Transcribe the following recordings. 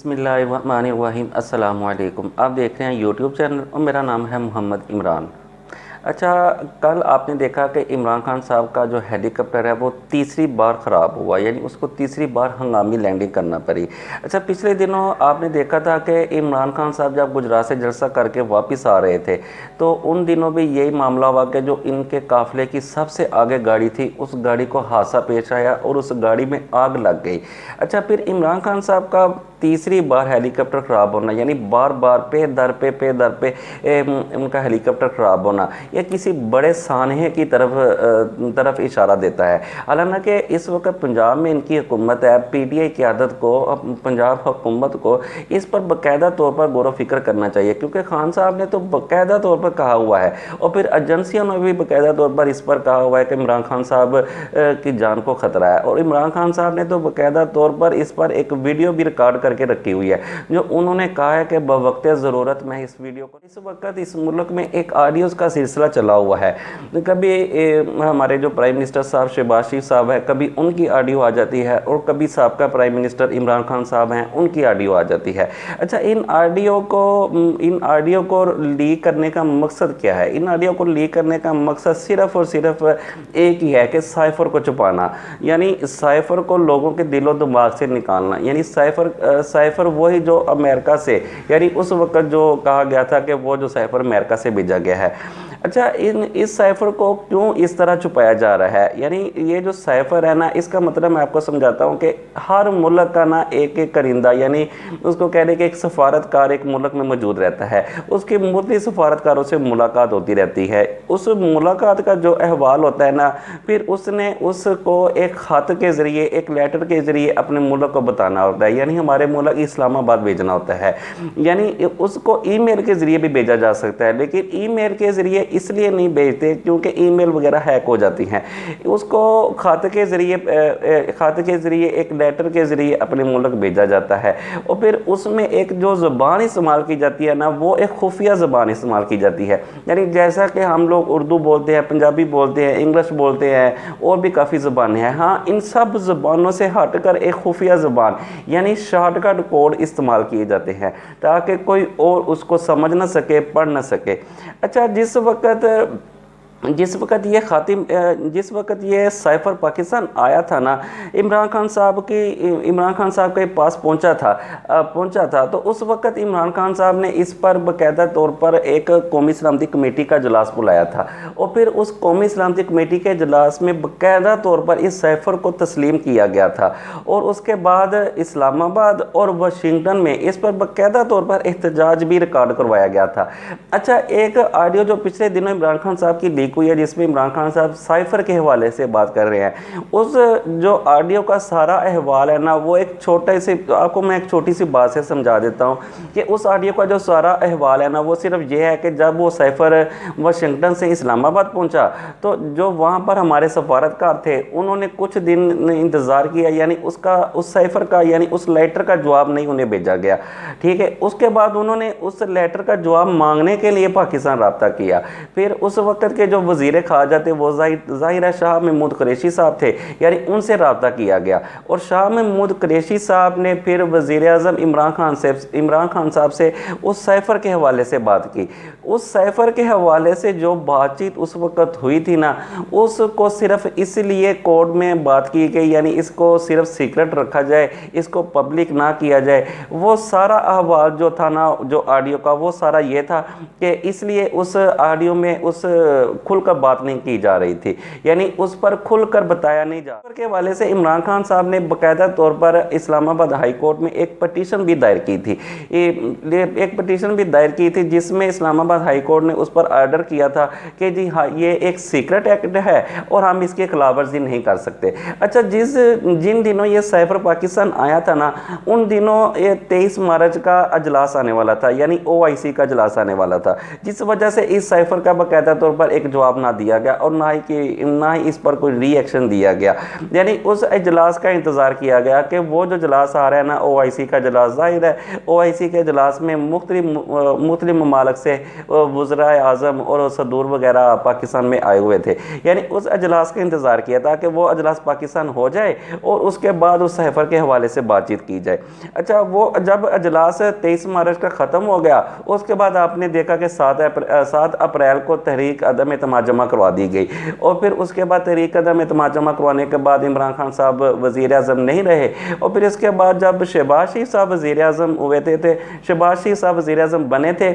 बिस्मिल्लाहिर्रहमानिर्रहीम। अस्सलामु अलैकुम। आप देख रहे हैं यूट्यूब चैनल और मेरा नाम है मोहम्मद इमरान। अच्छा, कल आपने देखा कि इमरान खान साहब का जो हेलीकॉप्टर है वो तीसरी बार ख़राब हुआ, यानी उसको तीसरी बार हंगामी लैंडिंग करना पड़ी। अच्छा, पिछले दिनों आपने देखा था कि इमरान खान साहब जब गुजरात से जलसा करके वापस आ रहे थे तो उन दिनों भी यही मामला हुआ कि जो इनके काफ़िले की सबसे आगे गाड़ी थी उस गाड़ी को हादसा पेश आया और उस गाड़ी में आग लग गई। अच्छा, फिर इमरान खान साहब का तीसरी बार हेलीकॉप्टर ख़राब होना, यानी बार बार पे दर पे उनका हेलीकॉप्टर ख़राब होना, यह किसी बड़े सानहे की तरफ इशारा देता है। हालांकि इस वक्त पंजाब में इनकी हुकूमत है, पीटीआई क़यादत को, पंजाब हुकूमत को इस पर बाकायदा तौर पर गौर फिक्र करना चाहिए, क्योंकि खान साहब ने तो बाकायदा तौर पर कहा हुआ है और फिर एजेंसियों ने भी बाकायदा तौर पर इस पर कहा हुआ है कि इमरान खान साहब की जान को ख़तरा है। और इमरान खान साहब ने तो बाकायदा तौर पर इस पर एक वीडियो भी रिकॉर्ड करके रखी हुई है, जो उन्होंने कहा है कि बवक्त ज़रूरत मैं इस वीडियो को, इस वक्त इस मुल्क में एक ऑडियोज़ का सिलसिला चला हुआ है। कभी हमारे जो प्राइम मिनिस्टर साहब शहबाज शरीफ साहब है, कभी उनकी ऑडियो आ जाती है और कभी साबका प्राइम मिनिस्टर इमरान खान साहब हैं उनकी ऑडियो आ जाती है। अच्छा, इन ऑडियो को लीक करने का मकसद क्या है? इन ऑडियो को लीक करने का मकसद सिर्फ़ और सिर्फ एक ही है कि साइफ़र को छुपाना, यानी साइफ़र को लोगों के दिलो दिमाग से निकालना। यानी साइफ़र वही जो अमेरिका से, यानी उस वक्त जो कहा गया था कि वो जो साइफ़र अमेरिका से भेजा गया है। अच्छा, इस साइफ़र को क्यों इस तरह छुपाया जा रहा है? यानी ये जो साइफ़र है ना, इसका मतलब मैं आपको समझाता हूँ कि हर मुल्क का ना एक एक करिंदा, यानी उसको कहने के एक सफारतकार एक मुल्क में मौजूद रहता है, उसके मुख्तलिफ सफारतकारों से मुलाकात होती रहती है। उस मुलाकात का जो अहवाल होता है ना, फिर उसने उसको एक ख़त के ज़रिए, एक लेटर के ज़रिए अपने मुल्क को बताना होता है, यानी हमारे मुल्क इस्लामाबाद भेजना होता है। यानी उसको ईमेल के ज़रिए भी भेजा जा सकता है, लेकिन ईमेल के ज़रिए इसलिए नहीं भेजते क्योंकि ईमेल वगैरह हैक हो जाती हैं। उसको खाते के ज़रिए एक लेटर के ज़रिए अपने मुल्क भेजा जाता है और फिर उसमें एक जो ज़बान इस्तेमाल की जाती है ना, वो एक खुफिया ज़बान इस्तेमाल की जाती है। यानी जैसा कि हम लोग उर्दू बोलते हैं, पंजाबी बोलते हैं, इंग्लिश बोलते हैं और भी काफ़ी ज़बानें हैं, हाँ, इन सब ज़बानों से हट कर एक खुफिया ज़बान यानी शॉर्टकट कोड इस्तेमाल किए जाते हैं ताकि कोई और उसको समझ ना सके, पढ़ ना सके। अच्छा, जिस वक्त ये साइफ़र पाकिस्तान आया था ना, इमरान खान साहब के पास पहुंचा था तो उस वक्त इमरान खान साहब ने इस पर बाकायदा तौर पर एक कौमी सलामती कमेटी का इजलास बुलाया था और फिर उस कौमी सलामती कमेटी के इजलास में बाकायदा तौर पर इस साइफ़र को तस्लीम किया गया था और उसके बाद इस्लामाबाद और वाशिंगटन में इस पर बाकायदा तौर पर एहतजाज भी रिकॉर्ड करवाया गया था। अच्छा, एक ऑडियो जो पिछले दिनों इमरान खान साहब की लीक हुई है, जिसमें इमरान खान साहब साइफ़र के हवाले से बात कर रहे हैं, उस जो ऑडियो का सारा अहवाल है ना, वो आपको मैं एक छोटी सी बात से समझा देता हूँ कि उस ऑडियो का जो सारा अहवाल है ना, वो सिर्फ ये है कि जब वो साइफ़र वाशिंगटन से इस्लामाबाद पहुँचा तो जो वहाँ पर हमारे सफारतकार थे उन्होंने कुछ दिन इंतज़ार किया, यानी उस साइफ़र का यानी उस लेटर का जवाब नहीं उन्हें भेजा गया। ठीक है, उसके बाद उन्होंने उस लेटर का जवाब मांगने के लिए पाकिस्तान रब्ता किया। फिर उस वक्त के जो वज़ीर ख़ारजा थे वो ज़ाहिर है शाह महमूद कुरैशी साहब थे, यानी उनसे रब्ता किया गया और शाह महमूद कुरैशी साहब ने फिर वज़ीर आज़म इमरान खान साहब से उस साइफ़र के हवाले से बात की। उस साइफ़र के हवाले से जो बातचीत उस वक्त हुई थी ना, उसको सिर्फ इसलिए कोर्ट में बात की गई, यानी इसको सिर्फ सीक्रेट रखा जाए, इसको पब्लिक ना किया जाए। वो सारा अहवाल जो था ना, जो ऑडियो का, वो सारा ये था कि इसलिए उस ऑडियो में उस खुलकर बात नहीं की जा रही थी, यानी उस पर खुलकर बताया नहीं जा रहा। के हवाले से इमरान खान साहब ने बाकायदा तौर पर इस्लामाबाद हाई कोर्ट में एक पटिशन भी दायर की थी, जिसमें इस्लामाबाद हाई कोर्ट ने उस पर ऑर्डर किया था कि जी हाँ, ये एक सीक्रेट एक्ट है और हम इसकी खिलाफवर्जी नहीं कर सकते। अच्छा, जिन दिनों ये साइफ़र पाकिस्तान आया था ना, उन दिनों ये 23 मार्च का अजलास आने वाला था, यानी OIC का अजलास आने वाला था, जिस वजह से इस साइफ़र का बाकायदा तौर पर एक जवाब ना दिया गया और ना ही इस पर कोई रिएक्शन दिया गया। यानी उस इजलास का इंतज़ार किया गया कि वो जो इजलास आ रहा है ना OIC का इजलास, ज़ाहिर है OIC के इजलास में मुख्तलिफ ममालिक से वज़राए आज़म और सदूर वगैरह पाकिस्तान में आए हुए थे। यानी उस इजलास का इंतज़ार किया था कि वो इजलास पाकिस्तान हो जाए और उसके बाद उस सफ़र के हवाले से बातचीत की जाए। अच्छा, वो जब इजलास 23 मार्च का ख़त्म हो गया, उसके बाद आपने देखा कि 7 अप्रैल को तहरीक अदम एतमाद जमा करवा दी गई और फिर उसके बाद तहरीक अदम एतमाद जमा करवाने के बाद इमरान खान साहब वज़ीर आज़म नहीं रहे और फिर इसके बाद जब शहबाज शरीफ साहब वज़ीर आज़म हुए थे, शहबाज शरीफ साहब वज़ीर आज़म बने थे,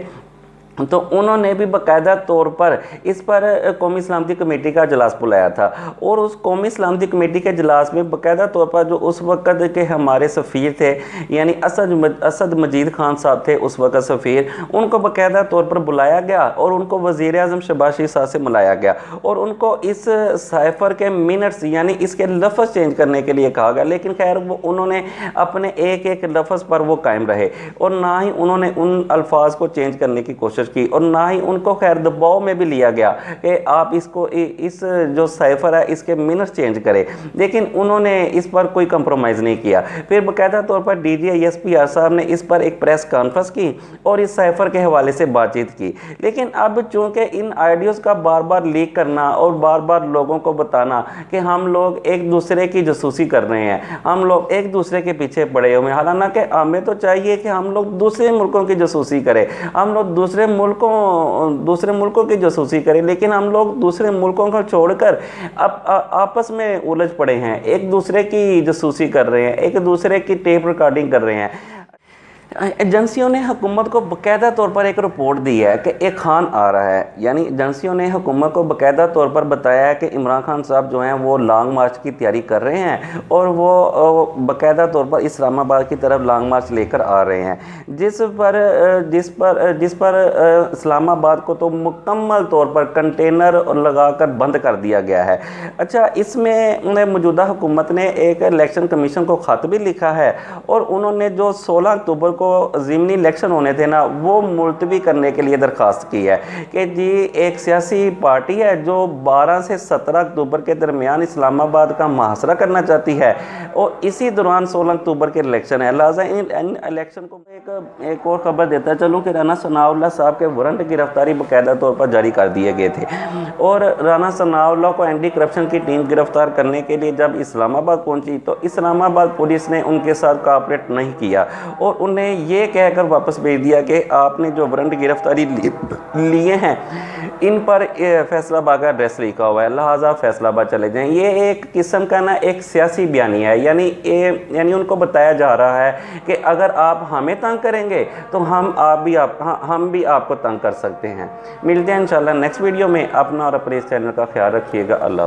तो उन्होंने भी बाकायदा तौर पर इस पर कौमी सलामती कमेटी का इजलास बुलाया था और उस कौमी सलामती कमेटी के इजलास में बाकायदा तौर पर जो उस वक़्त के हमारे सफ़ीर थे यानी असद मजीद खान साहब थे उस वक़्त सफ़ीर, उनको बाकायदा तौर पर बुलाया गया और उनको वज़ीर आज़म शहबाज शरीफ साहब से मिलाया गया और उनको इस साइफ़र के मिनट्स यानी इसके लफ्ज़ चेंज करने के लिए कहा गया। लेकिन खैर वो उन्होंने अपने एक एक लफ्ज़ पर वो कायम रहे और ना ही उन्होंने उन अल्फाज को चेंज करने की कोशिश की और ना ही उनको खैर दबाव में भी लिया गया कि आप इसको इस जो साइफर है इसके मिनट्स चेंज करें, लेकिन उन्होंने इस पर कोई कंप्रोमाइज़ नहीं किया। फिर बाकायदा तौर पर DGISP साहब ने इस पर एक प्रेस कॉन्फ्रेंस की और इस साइफर के हवाले से बातचीत की। लेकिन अब चूँकि इन आइडियोज़ का बार बार लीक करना और बार बार लोगों को बताना कि हम लोग एक दूसरे की जासूसी कर रहे हैं, हम लोग एक दूसरे के पीछे पड़े हुए हैं, हालांकि हमें तो चाहिए कि हम लोग दूसरे मुल्कों की जासूसी करें, हम लोग दूसरे मुल्कों की जासूसी करें, लेकिन हम लोग दूसरे मुल्कों को छोड़कर अब आपस में उलझ पड़े हैं, एक दूसरे की जासूसी कर रहे हैं, एक दूसरे की टेप रिकॉर्डिंग कर रहे हैं। एजेंसियों ने हुकूमत को बाकायदा तौर पर एक रिपोर्ट दी है कि एक खान आ रहा है, यानी एजेंसियों ने हुकूमत को बाकायदा तौर पर बताया है कि इमरान खान साहब जो हैं वो लॉन्ग मार्च की तैयारी कर रहे हैं और वो बाकायदा तौर पर इस्लामाबाद की तरफ लॉन्ग मार्च लेकर आ रहे हैं, जिस पर इस्लामाबाद को तो मुकम्मल तौर पर कंटेनर लगाकर बंद कर दिया गया है। अच्छा, इसमें मौजूदा हुकूमत ने एक इलेक्शन कमीशन को ख़त भी लिखा है और उन्होंने जो 16 अक्टूबर को ज़िमनी इलेक्शन होने थे ना, वो मुलतवी करने के लिए दरख्वास्त की है कि जी एक सियासी पार्टी है जो 12 से 17 अक्टूबर के दरमियान इस्लामाबाद का मुहासरा करना चाहती है और इसी दौरान 16 अक्टूबर के इलेक्शन है। लिहाजा इन इलेक्शन को एक और ख़बर देता चलूँ कि राना सनाउल्लाह साहब के वारंट गिरफ्तारी बाकायदा तौर पर जारी कर दिए गए थे और राना सनाउल्लाह को एंटी करप्शन की टीम गिरफ्तार करने के लिए जब इस्लामाबाद पहुंची तो इस्लामाबाद पुलिस ने उनके साथ कोऑपरेट नहीं किया और उन्हें ये कहकर वापस भेज दिया कि आपने जो वारंट गिरफ्तारी लिए हैं इन पर फैसलाबाद का एड्रेस लिखा हुआ है, लिहाजा फैसलाबाद चले जाएं। ये एक किस्म का ना एक सियासी बयानिया है, यानी उनको बताया जा रहा है कि अगर आप हमें तंग करेंगे तो हम भी आपको तंग कर सकते हैं। मिलते हैं इंशाल्लाह नेक्स्ट वीडियो में। अपना और अपने इस चैनल का ख्याल रखिएगा। अल्लाह।